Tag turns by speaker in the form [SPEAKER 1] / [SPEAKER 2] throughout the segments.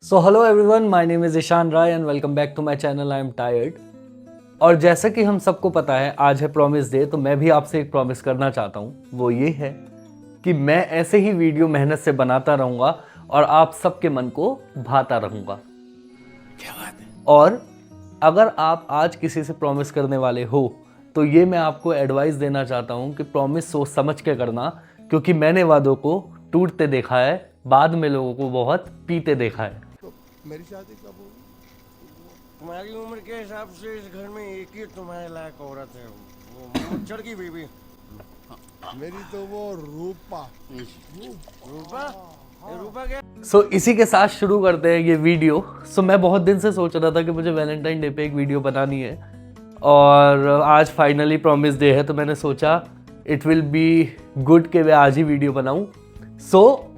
[SPEAKER 1] So hello everyone, my name is Ishan Rai and welcome back to my channel I am tired. और जैसा कि हम सबको पता है आज है प्रॉमिस डे, तो मैं भी आपसे एक प्रॉमिस करना चाहता हूँ। वो ये है कि मैं ऐसे ही वीडियो मेहनत से बनाता रहूँगा और आप सबके मन को भाता रहूँगा। क्या बात है। और अगर आप आज किसी से प्रॉमिस करने वाले हो तो ये मैं आपको एडवाइस देना चाहता हूँ कि प्रॉमिस सोच समझ के करना, क्योंकि मैंने वादों को टूटते देखा है, बाद में लोगों को बहुत पीते देखा है।
[SPEAKER 2] तो मेरी शादी कब होगी?
[SPEAKER 3] तुम्हारी उम्र के हिसाब से इस घर में एक ही तुम्हारे लायक औरत है, वो मुच्चड़ की बीवी।
[SPEAKER 2] मेरी तो वो रूपा।
[SPEAKER 3] रूपा? ये रूपा क्या?
[SPEAKER 1] सो इसी के साथ शुरू करते हैं ये वीडियो। मैं बहुत दिन से सोच रहा था कि मुझे वैलेंटाइन डे पे एक वीडियो बनानी है और आज फाइनली प्रॉमिस डे है, तो मैंने सोचा इट विल बी गुड कि मैं आज ही वीडियो बनाऊं।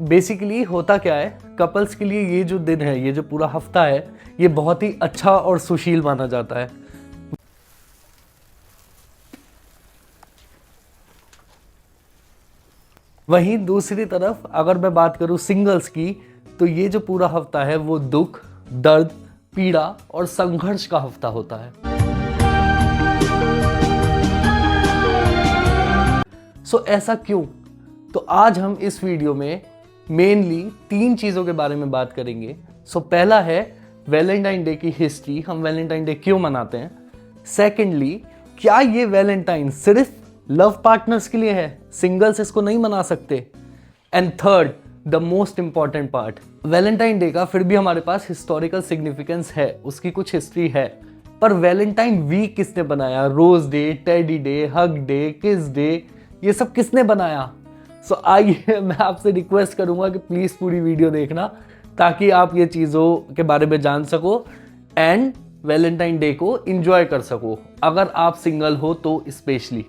[SPEAKER 1] बेसिकली होता क्या है, कपल्स के लिए ये जो दिन है, ये जो पूरा हफ्ता है, ये बहुत ही अच्छा और सुशील माना जाता है। वहीं दूसरी तरफ अगर मैं बात करूं सिंगल्स की, तो ये जो पूरा हफ्ता है वो दुख, दर्द, पीड़ा और संघर्ष का हफ्ता होता है। ऐसा क्यों? तो आज हम इस वीडियो में मेनली 3 चीज़ों के बारे में बात करेंगे। पहला है वैलेंटाइन डे की हिस्ट्री, हम वैलेंटाइन डे क्यों मनाते हैं। सेकेंडली, क्या ये वैलेंटाइन सिर्फ लव पार्टनर्स के लिए है, सिंगल्स इसको नहीं मना सकते। And third, the most important part, Valentine day का फिर भी हमारे पास हिस्टोरिकल सिग्निफिकेंस है, उसकी कुछ हिस्ट्री है, पर वैलेंटाइन वीक किसने बनाया, rose day, teddy day, hug day, kiss day, ये सब किसने बनाया। आइए मैं आपसे रिक्वेस्ट करूंगा कि प्लीज पूरी वीडियो देखना ताकि आप ये चीज़ों के बारे में जान सको एंड वैलेंटाइन डे को एंजॉय कर सको, अगर आप सिंगल हो तो specially.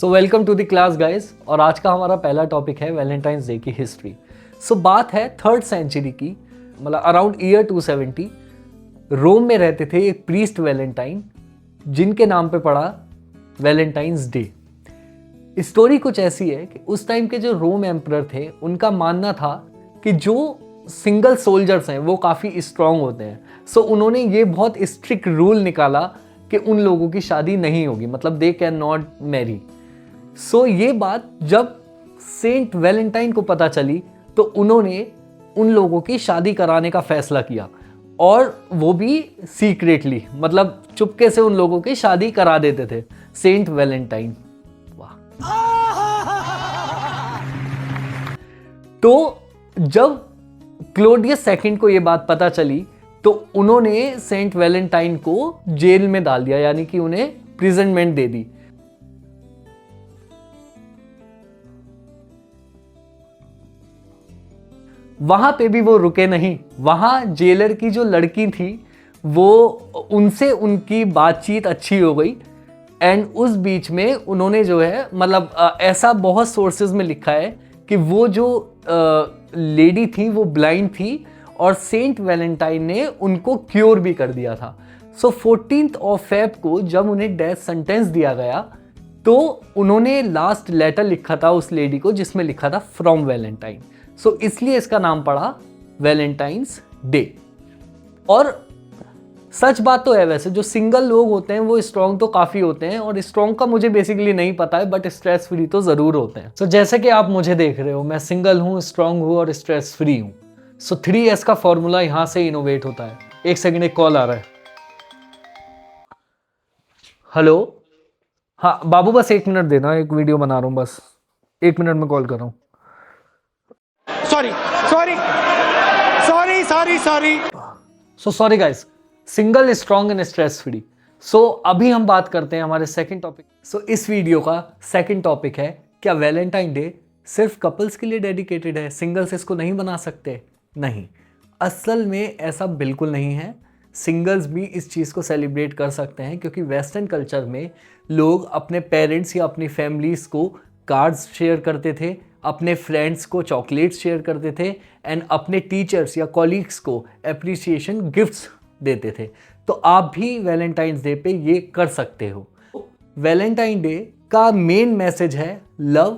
[SPEAKER 1] Welcome to the class guys, और आज का हमारा पहला टॉपिक है वैलेंटाइंस डे की हिस्ट्री। बात है 3rd सेंचुरी की, मतलब अराउंड ईयर 270। रोम में रहते थे एक प्रीस्ट वैलेंटाइन, जिनके नाम पे पड़ा वैलेंटाइंस डे। स्टोरी कुछ ऐसी है कि उस टाइम के जो रोम एम्परर थे, उनका मानना था कि जो सिंगल सोल्जर्स हैं वो काफ़ी स्ट्रांग होते हैं। उन्होंने ये बहुत स्ट्रिक्ट रूल निकाला कि उन लोगों की शादी नहीं होगी, मतलब दे कैन नॉट मैरी। ये बात जब सेंट वैलेंटाइन को पता चली तो उन्होंने उन लोगों की शादी कराने का फैसला किया, और वो भी सीक्रेटली, मतलब चुपके से उन लोगों की शादी करा देते थे सेंट वैलेंटाइन। वाह। तो जब क्लोडियस सेकंड को ये बात पता चली तो उन्होंने सेंट वैलेंटाइन को जेल में डाल दिया, यानी कि उन्हें प्रिजनमेंट दे दी। वहां पे भी वो रुके नहीं, वहां जेलर की जो लड़की थी वो, उनसे उनकी बातचीत अच्छी हो गई, एंड उस बीच में उन्होंने जो है, मतलब ऐसा बहुत सोर्सेज में लिखा है कि वो जो लेडी थी वो ब्लाइंड थी और सेंट वैलेंटाइन ने उनको क्योर भी कर दिया था। 14th ऑफ फेब को जब उन्हें डेथ सेंटेंस दिया गया तो उन्होंने लास्ट लेटर लिखा था उस लेडी को, जिसमें लिखा था फ्रॉम वैलेंटाइन। इसलिए इसका नाम पड़ा वैलेंटाइंस डे। और सच बात तो है, वैसे जो सिंगल लोग होते हैं वो स्ट्रॉन्ग तो काफ़ी होते हैं, और स्ट्रॉन्ग का मुझे बेसिकली नहीं पता है, बट स्ट्रेस फ्री तो ज़रूर होते हैं। जैसे कि आप मुझे देख रहे हो, मैं सिंगल हूँ, स्ट्रॉन्ग हूँ और स्ट्रेस फ्री हूँ। 3S का फॉर्मूला यहाँ से इनोवेट होता है। एक सेकेंड, एक कॉल आ रहा है। हेलो, हाँ बाबू, बस 1 मिनट देना, एक वीडियो बना रहा हूँ, बस 1 मिनट में कॉल कर रहा हूँ। Sorry guys, single, strong and stress free. अभी हम बात करते हैं हमारे सेकंड टॉपिक। इस वीडियो का सेकंड टॉपिक है, क्या वैलेंटाइन डे सिर्फ कपल्स के लिए डेडिकेटेड है, सिंगल्स इसको नहीं बना सकते? नहीं, असल में ऐसा बिल्कुल नहीं है। सिंगल्स भी इस चीज़ को सेलिब्रेट कर सकते हैं, क्योंकि वेस्टर्न कल्चर में लोग अपने पेरेंट्स या अपनी फैमिलीज़ को कार्ड्स शेयर करते थे, अपने फ्रेंड्स को चॉकलेट्स शेयर करते थे, एंड अपने टीचर्स या कॉलीग्स को एप्रिसिएशन गिफ्ट्स देते थे। तो आप भी वैलेंटाइंस डे पे ये कर सकते हो। वैलेंटाइन डे का मेन मैसेज है love,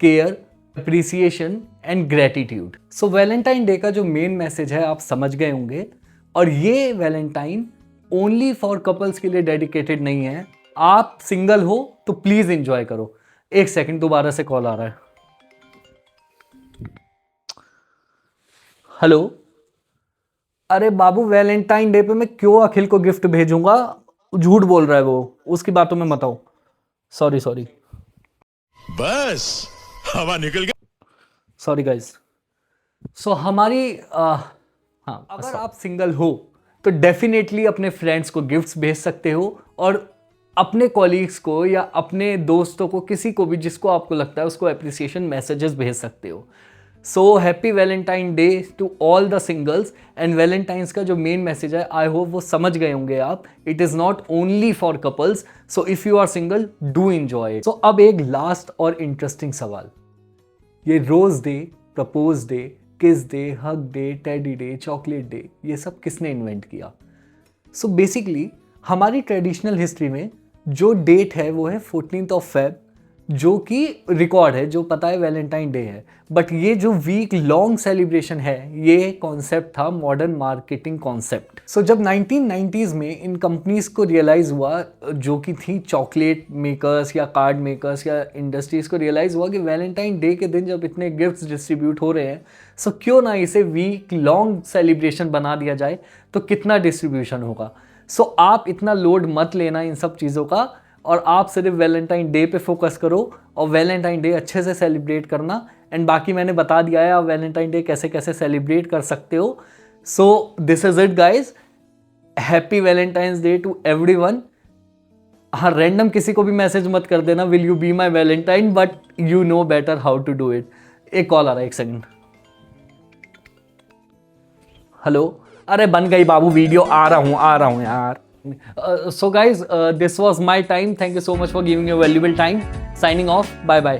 [SPEAKER 1] care, appreciation and gratitude. So Valentine day का जो मेन मैसेज है आप समझ गए होंगे, और ये वैलेंटाइन ओनली फॉर कपल्स के लिए डेडिकेटेड नहीं है। आप सिंगल हो तो प्लीज एंजॉय करो। एक सेकंड, दोबारा से कॉल आ रहा है। हेलो, अरे बाबू वैलेंटाइन डे पे मैं क्यों अखिल को गिफ्ट भेजूंगा, झूठ बोल रहा है वो, उसकी बातों में मत आओ। सॉरी
[SPEAKER 4] बस हवा निकल गई।
[SPEAKER 1] Sorry guys. सो हमारी हाँ, अगर आप सिंगल हो तो डेफिनेटली अपने फ्रेंड्स को गिफ्ट्स भेज सकते हो, और अपने कॉलीग्स को या अपने दोस्तों को, किसी को भी जिसको आपको लगता है उसको अप्रिसिएशन मैसेजेस भेज सकते हो। So happy Valentine day to all the singles. And Valentine's का जो मेन मैसेज है आई होप वो समझ गए होंगे आप। It is not only for couples, so if you are single do enjoy. So अब एक लास्ट और इंटरेस्टिंग सवाल, ये rose day, propose day, kiss day, hug day, teddy day, chocolate day, ये सब किसने इन्वेंट किया? सो बेसिकली हमारी ट्रेडिशनल हिस्ट्री में जो डेट है वो है 14th ऑफ फेब, जो कि रिकॉर्ड है, जो पता है वैलेंटाइन डे है। बट ये जो वीक लॉन्ग सेलिब्रेशन है, ये कॉन्सेप्ट था मॉडर्न मार्केटिंग कॉन्सेप्ट। सो जब 1990s में इन कंपनीज को रियलाइज़ हुआ, जो कि थी चॉकलेट मेकर्स या कार्ड मेकर्स या इंडस्ट्रीज़ को रियलाइज़ हुआ कि वैलेंटाइन डे के दिन जब इतने गिफ्ट्स डिस्ट्रीब्यूट हो रहे हैं, सो क्यों ना इसे वीक लॉन्ग सेलिब्रेशन बना दिया जाए, तो कितना डिस्ट्रीब्यूशन होगा। सो आप इतना लोड मत लेना इन सब चीज़ों का, और आप सिर्फ वैलेंटाइन डे पे फोकस करो और वैलेंटाइन डे अच्छे से सेलिब्रेट करना। एंड बाकी मैंने बता दिया है आप वैलेंटाइन डे कैसे कैसे सेलिब्रेट कर सकते हो। So this is it guys, happy Valentine's day to everyone. हाँ, रैंडम किसी को भी मैसेज मत कर देना will you be my Valentine, but you know better how to do it. एक कॉल आ रहा है, एक सेकंड। हेलो, अरे बन गई बाबू वीडियो, आ रहा हूँ यार। So guys, this was my time. Thank you so much for giving your valuable time. Signing off. Bye bye.